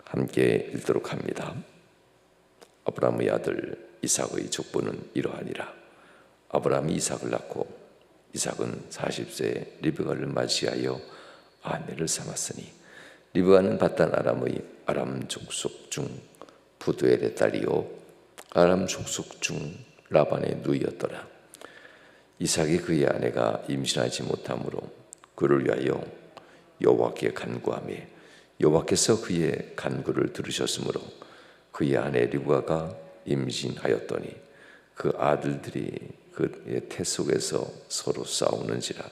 함께 읽도록 합니다. 아브라함의 아들 이삭의 족보는 이러하니라. 아브라함이 이삭을 낳고 이삭은 40세에 리브가를 맞이하여 아내를 삼았으니 리브가는 밧단 아람의 아람 족속 중 부두엘의 딸이요 아람 족속 중 라반의 누이였더라. 이삭이 그의 아내가 임신하지 못하므로 그를 위하여 여호와께 간구하며 여호와께서 그의 간구를 들으셨으므로 그의 아내 리브가가 임신하였더니 그 아들들이 그의 태 속에서 서로 싸우는지라.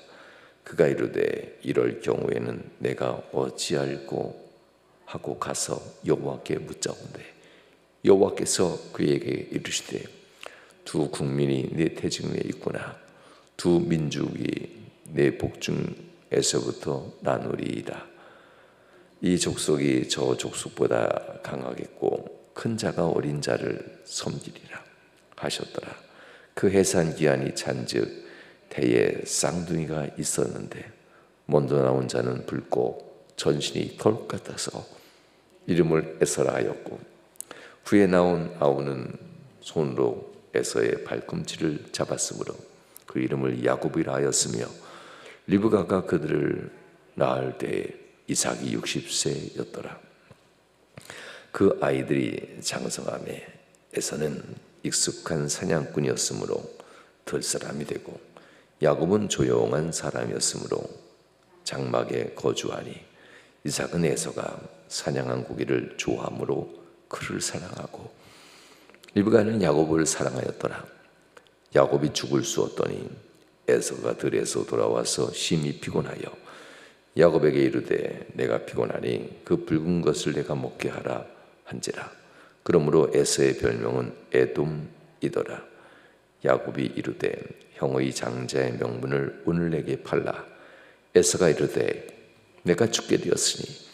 그가 이르되 이럴 경우에는 내가 어찌할꼬 하고 가서 여호와께 묻자온대. 여호와께서 그에게 이르시되 두 국민이 네 태중에 있구나. 두 민족이 네 복중에서부터 나누리이다. 이 족속이 저 족속보다 강하겠고 큰 자가 어린 자를 섬기리라 하셨더라. 그 해산 기한이 찬즉 태에 쌍둥이가 있었는데 먼저 나온 자는 붉고 전신이 털 같아서 이름을 에서라 하였고 후에 나온 아우는 손으로 에서의 발꿈치를 잡았으므로 그 이름을 야곱이라 하였으며 리브가가 그들을 낳을 때에 이삭이 60세였더라. 그 아이들이 장성함에 에서는 익숙한 사냥꾼이었으므로 들사람이 되고 야곱은 조용한 사람이었으므로 장막에 거주하니 이삭은 에서가 사냥한 고기를 좋아하므로 그를 사랑하고 리브가는 야곱을 사랑하였더라. 야곱이 죽을 쑤었더니 에서가 들에서 돌아와서 심히 피곤하여 야곱에게 이르되 내가 피곤하니 그 붉은 것을 내가 먹게 하라 한지라. 그러므로 에서의 별명은 에돔이더라. 야곱이 이르되 형의 장자의 명분을 오늘 내게 팔라. 에서가 이르되 내가 죽게 되었으니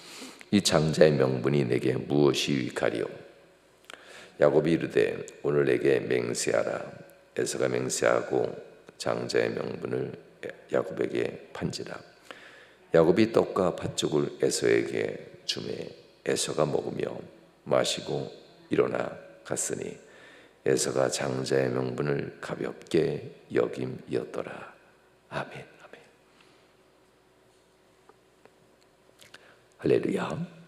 이 장자의 명분이 내게 무엇이 유익하리요. 야곱이 이르되 오늘 내게 맹세하라. 에서가 맹세하고 장자의 명분을 야곱에게 판지라. 야곱이 떡과 팥죽을 에서에게 주매 에서가 먹으며 마시고 일어나 갔으니 에서가 장자의 명분을 가볍게 여김이었더라. 아멘. 아멘. 할렐루야.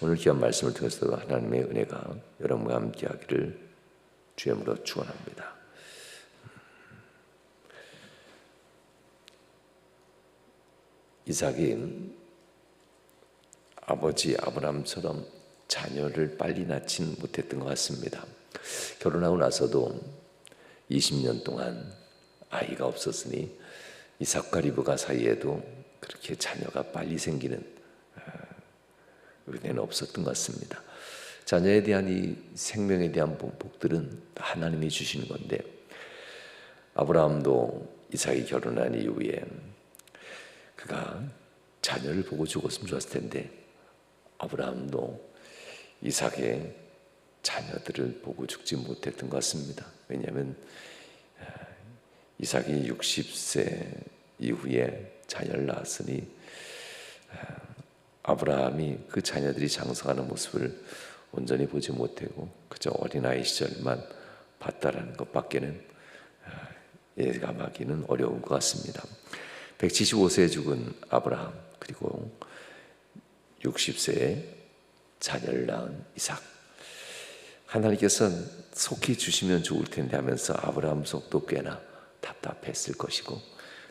오늘 귀한 말씀을 통해서 하나님의 은혜가 여러분과 함께하기를 주님으로 축원합니다. 이삭이 아버지 아브라함처럼 자녀를 빨리 낳지는 못했던 것 같습니다. 결혼하고 나서도 20년 동안 아이가 없었으니 이삭과 리브가 사이에도 그렇게 자녀가 빨리 생기는 은혜는 없었던 것 같습니다. 자녀에 대한 이 생명에 대한 복들은 하나님이 주시는 건데 아브라함도 이삭이 결혼한 이후에 그가 자녀를 보고 죽었으면 좋았을 텐데 아브라함도 이삭의 자녀들을 보고 죽지 못했던 것 같습니다. 왜냐하면 이삭이 60세 이후에 자녀를 낳았으니 아브라함이 그 자녀들이 장성하는 모습을 온전히 보지 못하고 그저 어린아이 시절만 봤다라는 것밖에는 예감하기는 어려운 것 같습니다. 175세에 죽은 아브라함 그리고 60세에 자녀를 낳은 이삭. 하나님께서는 속히 주시면 좋을 텐데 하면서 아브라함 속도 꽤나 답답했을 것이고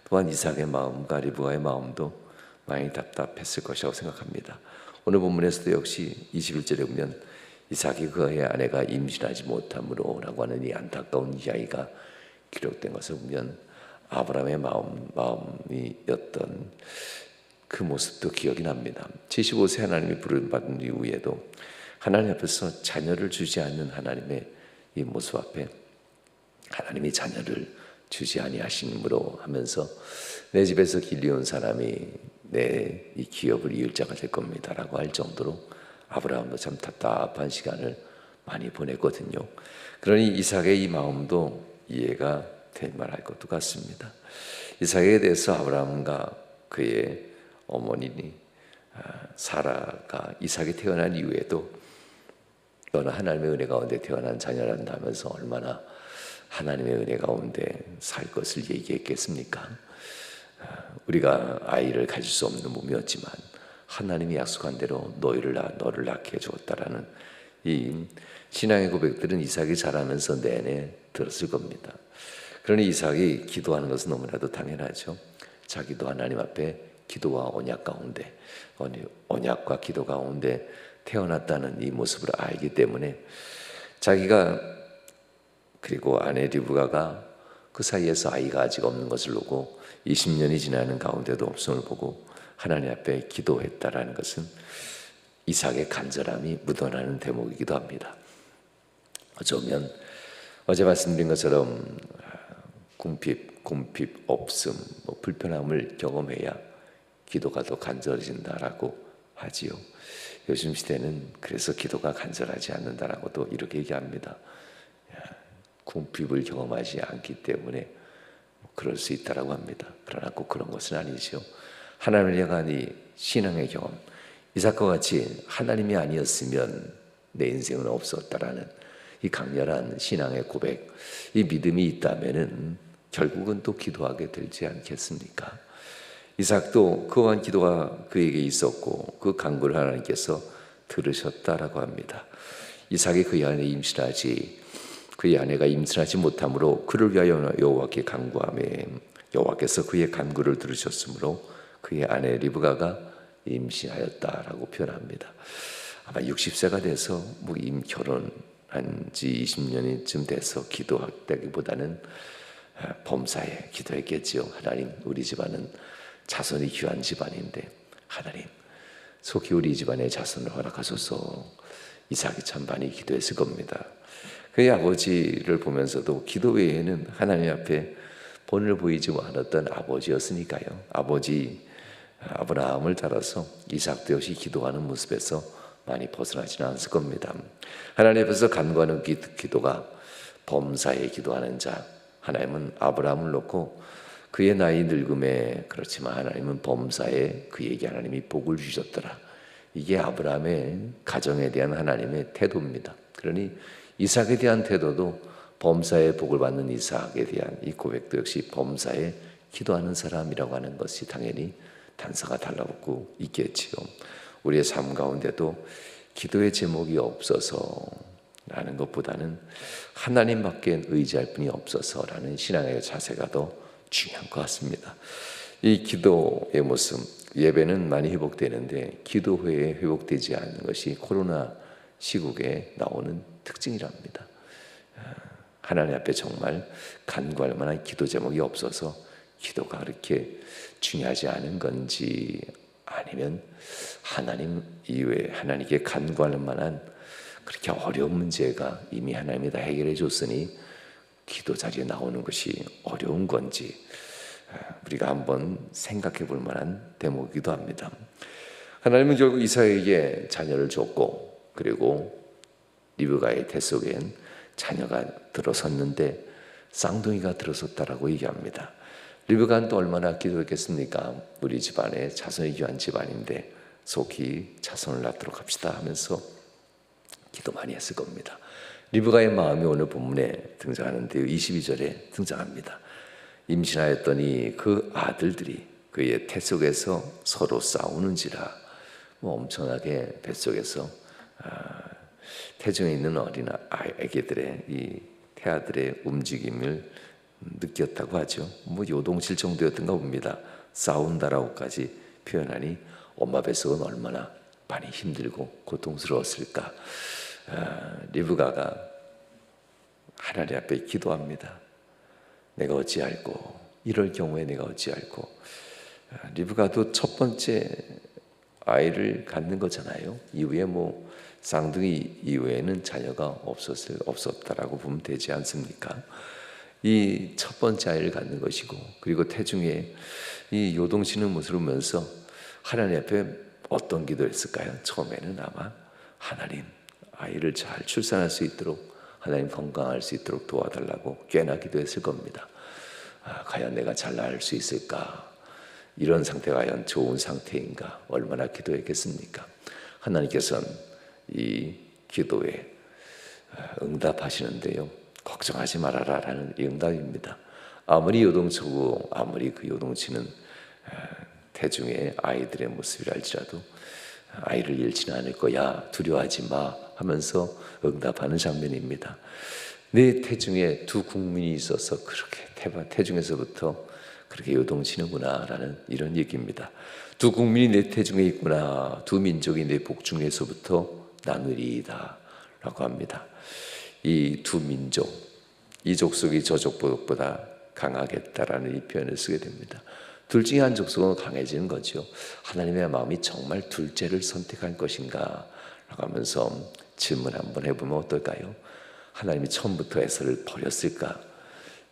또한 이삭의 마음과 리브가의 마음도 많이 답답했을 것이라고 생각합니다. 오늘 본문에서도 역시 21절에 보면 이삭이 그의 아내가 임신하지 못함으로 라고 하는 이 안타까운 이야기가 기록된 것을 보면 아브라함의 마음이었던 그 모습도 기억이 납니다. 75세 하나님이 부름받은 이후에도 하나님 앞에서 자녀를 주지 않는 하나님의 이 모습 앞에 하나님이 자녀를 주지 아니하심으로 하면서 내 집에서 길리온 사람이 내 이 기업을 이을 자가 될 겁니다 라고 할 정도로 아브라함도 참 답답한 시간을 많이 보냈거든요. 그러니 이삭의 이 마음도 이해가 될 만할 것도 같습니다. 이삭에 대해서 아브라함과 그의 어머니니 사라가 이삭이 태어난 이후에도 너는 하나님의 은혜 가운데 태어난 자녀란다 하면서 얼마나 하나님의 은혜 가운데 살 것을 얘기했겠습니까? 우리가 아이를 가질 수 없는 몸이었지만 하나님이 약속한 대로 너를 낳게 해주었다라는 이 신앙의 고백들은 이삭이 자라면서 내내 들었을 겁니다. 그러니 이삭이 기도하는 것은 너무나도 당연하죠. 자기도 하나님 앞에 기도와 언약 가운데, 언약과 기도 가운데 태어났다는 이 모습을 알기 때문에 자기가, 그리고 아내 리브가가 그 사이에서 아이가 아직 없는 것을 보고 20년이 지나는 가운데도 없음을 보고 하나님 앞에 기도했다라는 것은 이삭의 간절함이 묻어나는 대목이기도 합니다. 어쩌면 어제 말씀드린 것처럼 궁핍, 없음, 불편함을 경험해야 기도가 더 간절해진다라고 하지요. 요즘 시대는 그래서 기도가 간절하지 않는다라고도 이렇게 얘기합니다. 궁핍을 경험하지 않기 때문에 그럴 수 있다라고 합니다. 그러나 꼭 그런 것은 아니죠. 하나님을 향한 이 신앙의 경험, 이삭과 같이 하나님이 아니었으면 내 인생은 없었다라는 이 강렬한 신앙의 고백, 이 믿음이 있다면은 결국은 또 기도하게 되지 않겠습니까? 이삭도 그러한 기도가 그에게 있었고 그 간구를 하나님께서 들으셨다라고 합니다. 이삭이 그의 아내 임신하지, 그의 아내가 임신하지 못함으로 그를 위하여 여호와께 간구하매 여호와께서 그의 간구를 들으셨으므로 그의 아내 리브가가 임신하였다라고 표현합니다. 아마 60세가 돼서 결혼한 지 20년쯤 돼서 기도했다기보다는 범사에 기도했겠지요. 하나님, 우리 집안은 자손이 귀한 집안인데 하나님, 속히 우리 집안의 자손을 허락하소서. 이삭이 참 많이 기도했을 겁니다. 그의 아버지를 보면서도 기도 외에는 하나님 앞에 본을 보이지 않았던 아버지였으니까요. 아버지 아브라함을 따라서 이삭도 역시 기도하는 모습에서 많이 벗어나지는 않았을 겁니다. 하나님 앞에서 간구하는 기도가 범사에 기도하는 자, 하나님은 아브라함을 놓고 그의 나이 늙음에, 그렇지만 하나님은 범사에 그에게 하나님이 복을 주셨더라. 이게 아브라함의 가정에 대한 하나님의 태도입니다. 그러니 이삭에 대한 태도도 범사에 복을 받는 이삭에 대한 이 고백도 역시 범사에 기도하는 사람이라고 하는 것이 당연히 단서가 달라붙고 있겠지요. 우리의 삶 가운데도 기도의 제목이 없어서 라는 것보다는 하나님밖에 의지할 분이 없어서라는 신앙의 자세가 더 중요한 것 같습니다. 이 기도의 모습, 예배는 많이 회복되는데 기도 후에 회복되지 않는 것이 코로나 시국에 나오는 특징이랍니다. 하나님 앞에 정말 간구할 만한 기도 제목이 없어서 기도가 그렇게 중요하지 않은 건지, 아니면 하나님 이외에 하나님께 간구할 만한 그렇게 어려운 문제가 이미 하나님이 다 해결해 줬으니 기도 자리에 나오는 것이 어려운 건지 우리가 한번 생각해 볼 만한 대목이기도 합니다. 하나님은 결국 이삭에게 자녀를 줬고, 그리고 리브가의 태 속엔 자녀가 들어섰는데 쌍둥이가 들어섰다라고 얘기합니다. 리브가는 또 얼마나 기도했겠습니까? 우리 집안에 자손이 귀한 집안인데 속히 자손을 낳도록 합시다 하면서 기도 많이 했을 겁니다. 리브가의 마음이 오늘 본문에 등장하는데요, 22절에 등장합니다. 임신하였더니 그 아들들이 그의 태 속에서 서로 싸우는지라. 엄청나게 뱃속에서 태중에 있는 어린 아기들의 이 태아들의 움직임을 느꼈다고 하죠. 요동칠 정도였던가 봅니다. 싸운다라고까지 표현하니 엄마 뱃속은 얼마나 많이 힘들고 고통스러웠을까. 리브가가 하나님 앞에 기도합니다. 내가 어찌할꼬, 이럴 경우에 내가 어찌할꼬. 리브가도 첫 번째 아이를 갖는 거잖아요. 이후에 쌍둥이 이후에는 자녀가 없었다라고 보면 되지 않습니까? 이 첫 번째 아이를 갖는 것이고, 그리고 태중에 이 요동치는 모습을 보면서 하나님 앞에 어떤 기도를 했을까요? 처음에는 아마 하나님, 아이를 잘 출산할 수 있도록, 하나님 건강할 수 있도록 도와달라고 꽤나 기도했을 겁니다. 과연 내가 잘 낳을 수 있을까? 이런 상태가 과연 좋은 상태인가? 얼마나 기도했겠습니까? 하나님께서는 이 기도에 응답하시는데요. 걱정하지 말아라 라는 응답입니다. 아무리 요동치고 아무리 그 요동치는 태중의 아이들의 모습이라 할지라도 아이를 잃지는 않을 거야, 두려워하지 마 하면서 응답하는 장면입니다. 내 태중에 두 국민이 있어서 그렇게 태중에서부터 그렇게 요동치는구나 라는 이런 얘기입니다. 두 국민이 내 태중에 있구나, 두 민족이 내 복중에서부터 나누리이다 라고 합니다. 이 두 민족, 이 족속이 저 족속보다 강하겠다라는 이 표현을 쓰게 됩니다. 둘 중에 한 족속은 강해지는 거죠. 하나님의 마음이 정말 둘째를 선택할 것인가 라고 하면서 질문 한번 해보면 어떨까요? 하나님이 처음부터 에서를 버렸을까?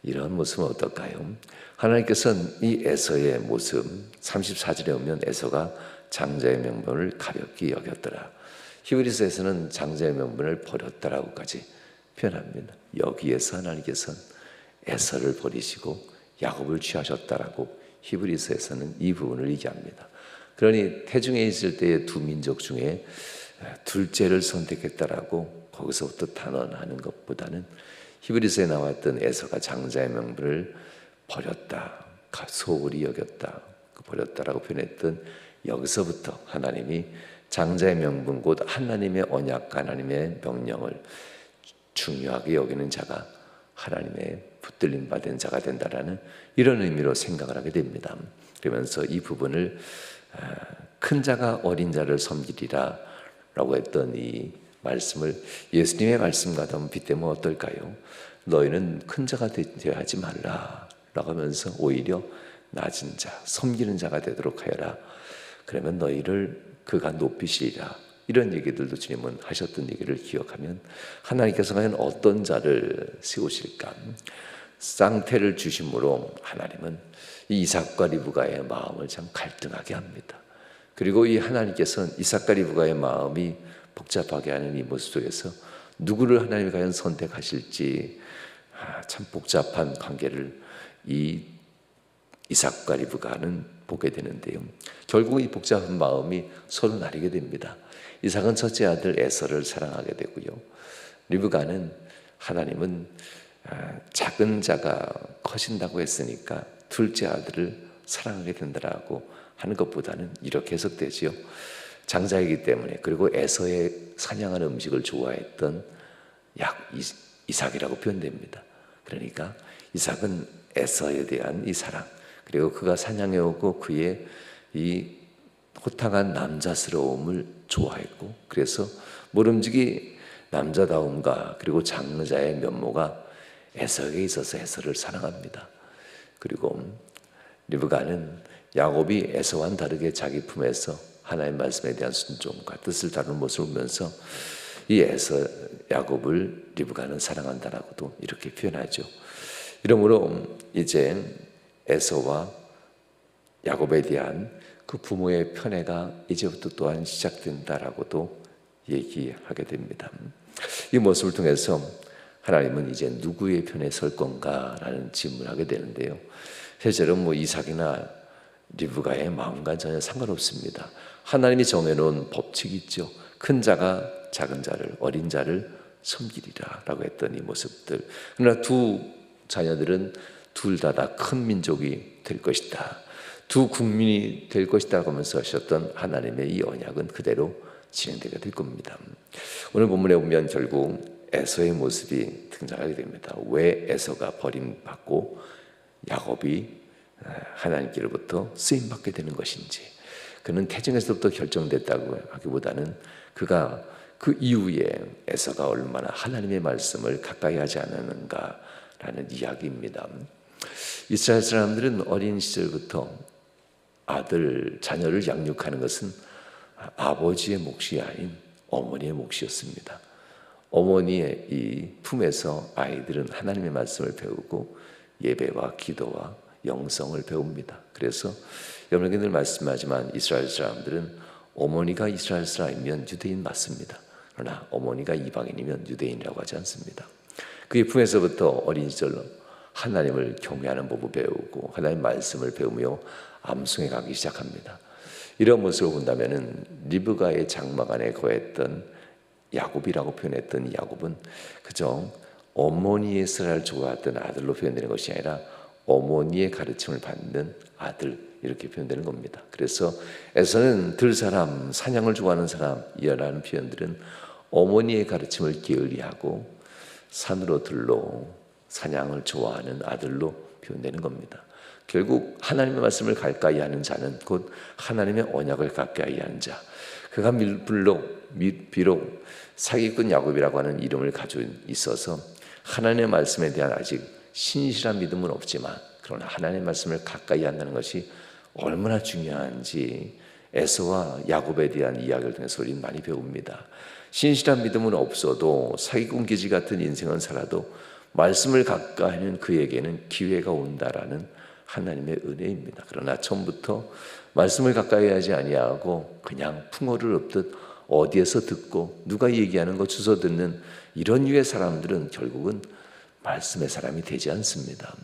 이런 모습은 어떨까요? 하나님께서는 이 에서의 모습, 34절에 오면 에서가 장자의 명분을 가볍게 여겼더라. 히브리서에서는 장자의 명분을 버렸다라고까지 표현합니다. 여기에서 하나님께서는 에서를 버리시고 야곱을 취하셨다라고 히브리서에서는 이 부분을 얘기합니다. 그러니 태중에 있을 때의 두 민족 중에 둘째를 선택했다라고 거기서부터 단언하는 것보다는 히브리서에 나왔던 에서가 장자의 명분을 버렸다, 소홀히 여겼다, 버렸다라고 표현했던 여기서부터 하나님이 장자의 명분 곧 하나님의 언약, 하나님의 명령을 중요하게 여기는 자가 하나님의 붙들림 받은 자가 된다라는 이런 의미로 생각을 하게 됩니다. 그러면서 이 부분을 큰 자가 어린 자를 섬기리라 라고 했던 이 말씀을 예수님의 말씀과도 한번 빗대면 어떨까요? 너희는 큰 자가 되어야 하지 말라 라고 하면서 오히려 낮은 자, 섬기는 자가 되도록 하여라. 그러면 너희를 그가 높이시리라. 이런 얘기들도 주님은 하셨던 얘기를 기억하면 하나님께서 과연 어떤 자를 세우실까? 쌍태를 주심으로 하나님은 이 이삭과 리브가의 마음을 참 갈등하게 합니다. 그리고 이 하나님께서는 이삭과 리브가의 마음이 복잡하게 하는 이 모습 속에서 누구를 하나님이 과연 선택하실지 참 복잡한 관계를 이 이삭과 리브가는 보게 되는데요. 결국 이 복잡한 마음이 서로 나뉘게 됩니다. 이삭은 첫째 아들 에서를 사랑하게 되고요. 리브가는 하나님은 작은 자가 커진다고 했으니까 둘째 아들을 사랑하게 된다라고 하는 것보다는 이렇게 해석되지요. 장자이기 때문에, 그리고 에서의 사냥하는 음식을 좋아했던 이삭이라고 표현됩니다. 그러니까 이삭은 에서에 대한 이 사랑, 그리고 그가 사냥해오고 그의 이 호탕한 남자스러움을 좋아했고, 그래서 모름지기 남자다움과 그리고 장자의 면모가 에서에게 있어서 에서를 사랑합니다. 그리고 리브가는 야곱이 에서와는 다르게 자기 품에서 하나님의 말씀에 대한 순종과 뜻을 다루는 모습을 보면서 이 에서 야곱을 리브가는 사랑한다라고도 이렇게 표현하죠. 이러므로 이제 에서와 야곱에 대한 그 부모의 편애가 이제부터 또한 시작된다라고도 얘기하게 됩니다. 이 모습을 통해서 하나님은 이제 누구의 편에 설 건가라는 질문을 하게 되는데요. 실제로 이삭이나 리브가의 마음과 전혀 상관없습니다. 하나님이 정해놓은 법칙이 있죠. 큰 자가 작은 자를, 어린 자를 섬기리라 라고 했던 이 모습들. 그러나 두 자녀들은 둘 다 큰 민족이 될 것이다, 두 국민이 될 것이다 하면서 하셨던 하나님의 이 언약은 그대로 진행되게 될 겁니다. 오늘 본문에 보면 결국 에서의 모습이 등장하게 됩니다. 왜 에서가 버림받고 야곱이 하나님께로부터 쓰임받게 되는 것인지, 그는 태중에서부터 결정됐다고 하기보다는 그가 그 이후에 에서가 얼마나 하나님의 말씀을 가까이 하지 않았는가라는 이야기입니다. 이스라엘 사람들은 어린 시절부터 자녀를 양육하는 것은 아버지의 몫이 아닌 어머니의 몫이었습니다. 어머니의 이 품에서 아이들은 하나님의 말씀을 배우고 예배와 기도와 영성을 배웁니다. 그래서 여러분에게 늘 말씀하지만 이스라엘 사람들은 어머니가 이스라엘 사람이면 유대인 맞습니다. 그러나 어머니가 이방인이면 유대인이라고 하지 않습니다. 그의 품에서부터 어린 시절로 하나님을 경외하는 법을 배우고 하나님의 말씀을 배우며 암송해 가기 시작합니다. 이런 모습을 본다면은 리브가의 장막 안에 거했던 야곱이라고 표현했던 이 야곱은 그저 어머니의 에서를 좋아했던 아들로 표현되는 것이 아니라 어머니의 가르침을 받는 아들, 이렇게 표현되는 겁니다. 그래서 에서는 들사람, 사냥을 좋아하는 사람이라는 표현들은 어머니의 가르침을 게을리하고 산으로 들러 사냥을 좋아하는 아들로 표현되는 겁니다. 결국 하나님의 말씀을 가까이 하는 자는 곧 하나님의 언약을 가까이 하는 자, 그가 비록 사기꾼 야곱이라고 하는 이름을 가지고 있어서 하나님의 말씀에 대한 아직 신실한 믿음은 없지만, 그러나 하나님의 말씀을 가까이 한다는 것이 얼마나 중요한지 에서와 야곱에 대한 이야기를 통해서 우리는 많이 배웁니다. 신실한 믿음은 없어도 사기꾼 기지 같은 인생은 살아도 말씀을 가까이 하는 그에게는 기회가 온다라는 하나님의 은혜입니다. 그러나 처음부터 말씀을 가까이 하지 아니하고 그냥 풍어를 읊듯 어디에서 듣고 누가 얘기하는 거 주워 듣는 이런 류의 사람들은 결국은 말씀의 사람이 되지 않습니다.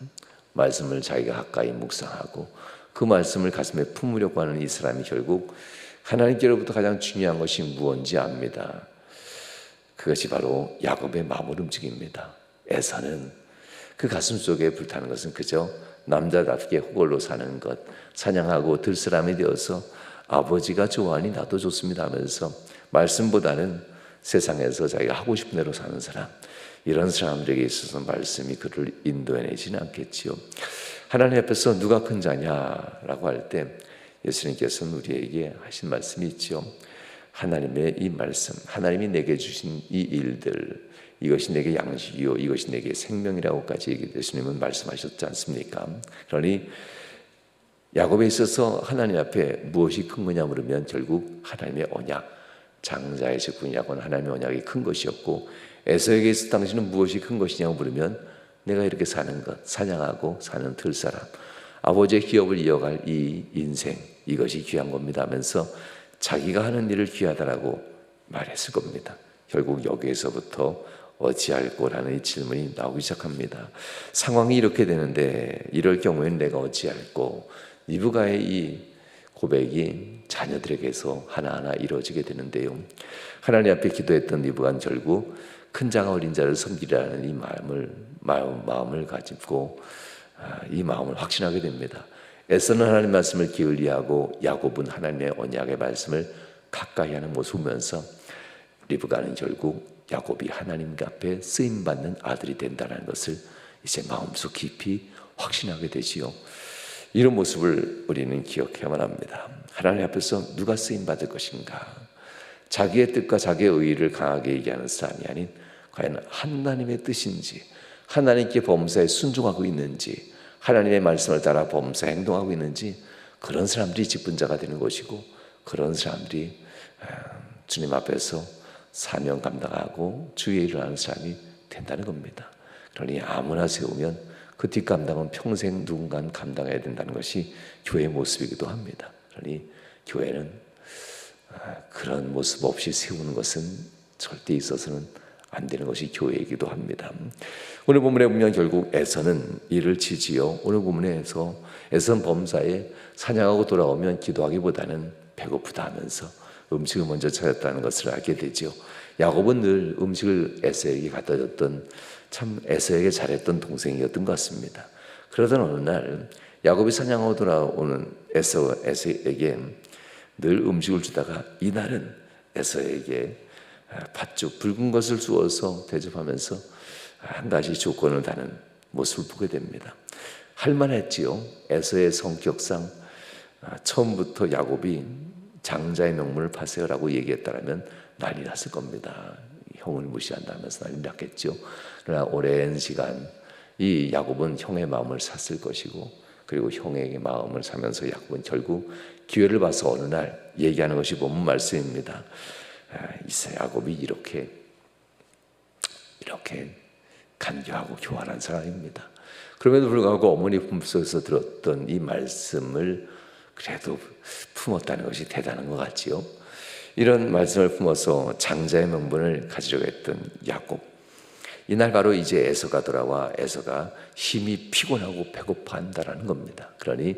말씀을 자기가 가까이 묵상하고 그 말씀을 가슴에 품으려고 하는 이 사람이 결국 하나님께로부터 가장 중요한 것이 무엇인지 압니다. 그것이 바로 야곱의 마음을 움직입니다. 에서는 그 가슴 속에 불타는 것은 그저 남자답게 호걸로 사는 것, 사냥하고 들사람이 되어서 아버지가 좋아하니 나도 좋습니다 하면서 말씀보다는 세상에서 자기가 하고 싶은 대로 사는 사람, 이런 사람들에게 있어서 말씀이 그를 인도해내지는 않겠지요. 하나님 앞에서 누가 큰 자냐라고 할 때 예수님께서는 우리에게 하신 말씀이 있죠. 하나님의 이 말씀, 하나님이 내게 주신 이 일들, 이것이 내게 양식이요 이것이 내게 생명이라고까지 예수님은 말씀하셨지 않습니까? 그러니 야곱에 있어서 하나님 앞에 무엇이 큰 거냐 물으면 결국 하나님의 언약, 장자의 직분이라고는 하나님의 언약이 큰 것이었고, 에서에게 있어 당신은 무엇이 큰 것이냐고 물으면 내가 이렇게 사는 것, 사냥하고 사는 들사람, 아버지의 기업을 이어갈 이 인생, 이것이 귀한 겁니다 하면서 자기가 하는 일을 귀하다라고 말했을 겁니다. 결국 여기에서부터 어찌할꼬라는 이 질문이 나오기 시작합니다. 상황이 이렇게 되는데 이럴 경우에는 내가 어찌할꼬? 리브가의 이 고백이 자녀들에게서 하나하나 이루어지게 되는데요. 하나님 앞에 기도했던 리브가는 결국 큰 자가 어린 자를 섬기라는 이 마음을 가지고 이 마음을 확신하게 됩니다. 에서는 하나님 말씀을 게을리하고 야곱은 하나님의 언약의 말씀을 가까이 하는 모습을 보면서 리브가는 결국 야곱이 하나님 앞에 쓰임받는 아들이 된다는 것을 이제 마음속 깊이 확신하게 되지요. 이런 모습을 우리는 기억해야만 합니다. 하나님 앞에서 누가 쓰임받을 것인가? 자기의 뜻과 자기의 의의를 강하게 얘기하는 사람이 아닌 과연 하나님의 뜻인지, 하나님께 범사에 순종하고 있는지, 하나님의 말씀을 따라 범사에 행동하고 있는지, 그런 사람들이 직분자가 되는 것이고, 그런 사람들이 주님 앞에서 사명 감당하고 주의 일을 하는 사람이 된다는 겁니다. 그러니 아무나 세우면 그 뒷감당은 평생 누군가 감당해야 된다는 것이 교회의 모습이기도 합니다. 그러니 교회는 그런 모습 없이 세우는 것은 절대 있어서는 안 되는 것이 교회이기도 합니다. 오늘 본문에 보면 결국 에서는 이를 지지요. 오늘 본문에서 에서는 범사에 사냥하고 돌아오면 기도하기보다는 배고프다 하면서 음식을 먼저 찾았다는 것을 알게 되죠. 야곱은 늘 음식을 에서에게 갖다 줬던 참 에서에게 잘했던 동생이었던 것 같습니다. 그러던 어느 날 야곱이 사냥하고 돌아오는 에서에게 늘 음식을 주다가 이날은 에서에게 팥죽 붉은 것을 주어서 대접하면서 한 가지 조건을 다는 모습을 보게 됩니다. 할만했지요. 에서의 성격상 처음부터 야곱이 장자의 명분을 파세요라고 얘기했다면 난리 났을 겁니다. 형을 무시한다면서 난리 났겠죠. 그러나 오랜 시간 이 야곱은 형의 마음을 샀을 것이고, 그리고 형의 마음을 사면서 야곱은 결국 기회를 봐서 어느 날 얘기하는 것이 본문 말씀입니다. 야곱이 이렇게 간교하고 교활한 사람입니다. 그럼에도 불구하고 어머니 품속에서 들었던 이 말씀을 그래도 품었다는 것이 대단한 것 같지요. 이런 말씀을 품어서 장자의 명분을 가지려고 했던 야곱, 이날 바로 이제 에서가 돌아와 에서가 힘이 피곤하고 배고파한다라는 겁니다. 그러니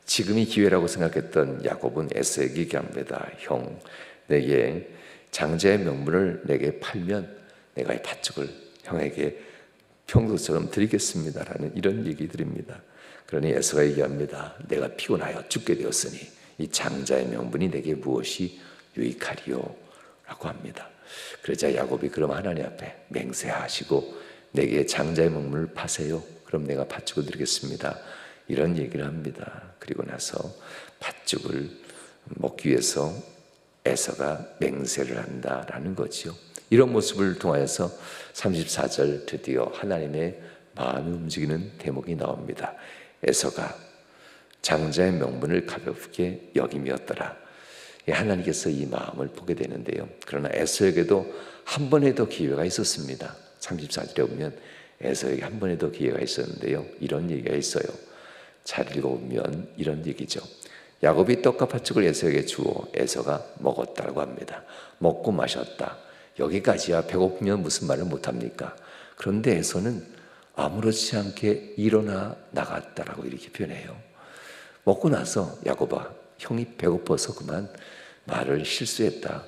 지금이 기회라고 생각했던 야곱은 에서에게 얘기합니다. 형, 내게 장자의 명분을 내게 팔면 내가 이 팥죽을 형에게 평소처럼 드리겠습니다라는 이런 얘기 드립니다. 그러니 에서가 얘기합니다. 내가 피곤하여 죽게 되었으니 이 장자의 명분이 내게 무엇이 유익하리요? 라고 합니다. 그러자 야곱이 그럼 하나님 앞에 맹세하시고 내게 장자의 명분을 파세요. 그럼 내가 팥죽을 드리겠습니다. 이런 얘기를 합니다. 그리고 나서 팥죽을 먹기 위해서 에서가 맹세를 한다라는 거지요. 이런 모습을 통하여서 34절 드디어 하나님의 마음이 움직이는 대목이 나옵니다. 에서가 장자의 명분을 가볍게 여김이었더라. 하나님께서 이 마음을 보게 되는데요. 그러나 에서에게도 한 번에 더 기회가 있었습니다. 34절에 보면 에서에게 한 번에 더 기회가 있었는데요. 이런 얘기가 있어요. 잘 읽어보면 이런 얘기죠. 야곱이 떡과 팥죽을 에서에게 주어 에서가 먹었다고 합니다. 먹고 마셨다. 여기까지야. 배고프면 무슨 말을 못합니까? 그런데 에서는 아무렇지 않게 일어나 나갔다라고 이렇게 표현해요. 먹고 나서 야곱아, 형이 배고파서 그만 말을 실수했다.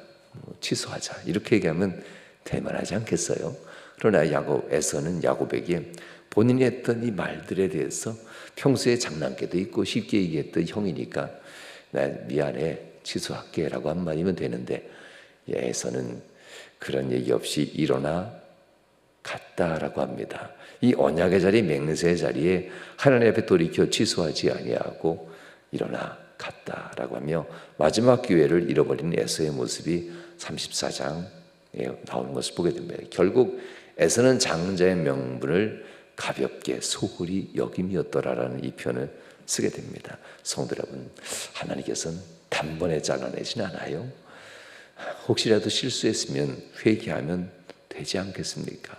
취소하자. 이렇게 얘기하면 대만하지 않겠어요? 그러나 에서는 야곱에게 본인이 했던 이 말들에 대해서 평소에 장난기도 있고 쉽게 얘기했던 형이니까 나 미안해, 취소할게 라고 한마디면 되는데 에서는 그런 얘기 없이 일어나 갔다라고 합니다. 이 언약의 자리, 맹세의 자리에 하나님 앞에 돌이켜 취소하지 아니하고 일어나 갔다라고 하며 마지막 기회를 잃어버린 에서의 모습이 34장에 나오는 것을 보게 됩니다. 결국 에서는 장자의 명분을 가볍게 소홀히 여김이었더라라는 이 표현을 쓰게 됩니다. 성도 여러분, 하나님께서는 단번에 잘라내진 않아요. 혹시라도 실수했으면 회개하면 되지 않겠습니까?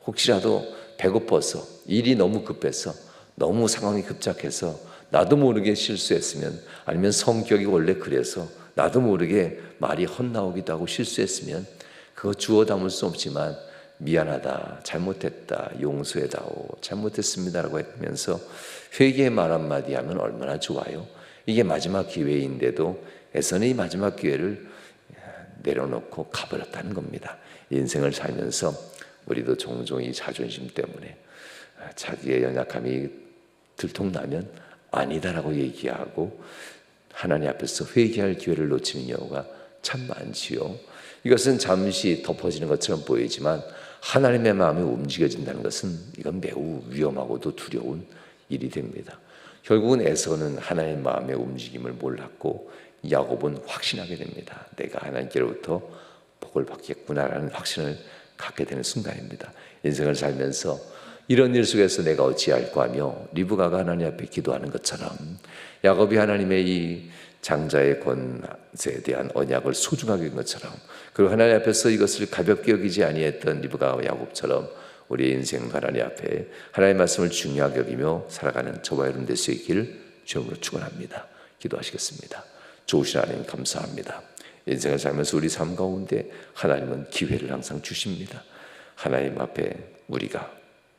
혹시라도 배고파서 일이 너무 급해서 너무 상황이 급작해서 나도 모르게 실수했으면 아니면 성격이 원래 그래서 나도 모르게 말이 헛나오기도 하고 실수했으면 그거 주워 담을 수 없지만 미안하다, 잘못했다, 용서해다오, 잘못했습니다라고 하면서 회개의 말 한마디 하면 얼마나 좋아요. 이게 마지막 기회인데도 에서는 이 마지막 기회를 내려놓고 가버렸다는 겁니다. 인생을 살면서 우리도 종종 이 자존심 때문에 자기의 연약함이 들통나면 아니다라고 얘기하고 하나님 앞에서 회개할 기회를 놓치는 경우가 참 많지요. 이것은 잠시 덮어지는 것처럼 보이지만 하나님의 마음이 움직여진다는 것은 이건 매우 위험하고도 두려운 일이 됩니다. 결국은 에서는 하나님의 마음의 움직임을 몰랐고 야곱은 확신하게 됩니다. 내가 하나님께로부터 복을 받겠구나라는 확신을 갖게 되는 순간입니다. 인생을 살면서 이런 일 속에서 내가 어찌할까 하며 리브가가 하나님 앞에 기도하는 것처럼 야곱이 하나님의 이 장자의 권세에 대한 언약을 소중하게 한 것처럼 그리고 하나님 앞에서 이것을 가볍게 여기지 아니했던 리브가와 야곱처럼 우리의 인생도 하나님 앞에 하나님의 말씀을 중요하게 여기며 살아가는 저와 여러분 될 수 있기를 주님으로 축원합니다. 기도하시겠습니다. 좋으신 하나님 감사합니다. 인생을 살면서 우리 삶 가운데 하나님은 기회를 항상 주십니다. 하나님 앞에 우리가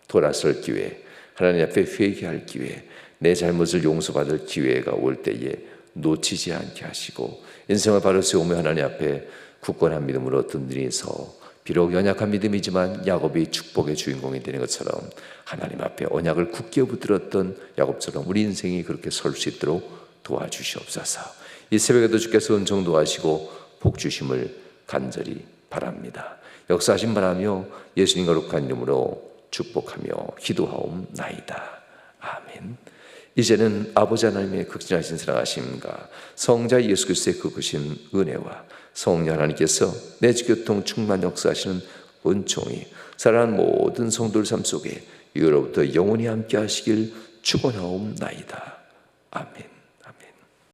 돌아설 기회, 하나님 앞에 회개할 기회, 내 잘못을 용서받을 기회가 올 때에 놓치지 않게 하시고 인생을 바로 세우며 하나님 앞에 굳건한 믿음으로 든든히서 비록 연약한 믿음이지만 야곱이 축복의 주인공이 되는 것처럼 하나님 앞에 언약을 굳게 붙들었던 야곱처럼 우리 인생이 그렇게 설 수 있도록 도와주시옵소서. 이 새벽에도 주께서 은총 도와시고 복 주심을 간절히 바랍니다. 역사하신 바라며 예수님 거룩한 이름으로 축복하며 기도하옵나이다. 아멘. 이제는 아버지 하나님의 극진하신 사랑하심과 성자 예수 그리스도의 그 크신 은혜와 성령 하나님께서 내 지교통 충만 역사하시는 은총이 사랑하는 모든 성도들 삶 속에 이후로부터 영원히 함께 하시길 축원하옵나이다. 아멘.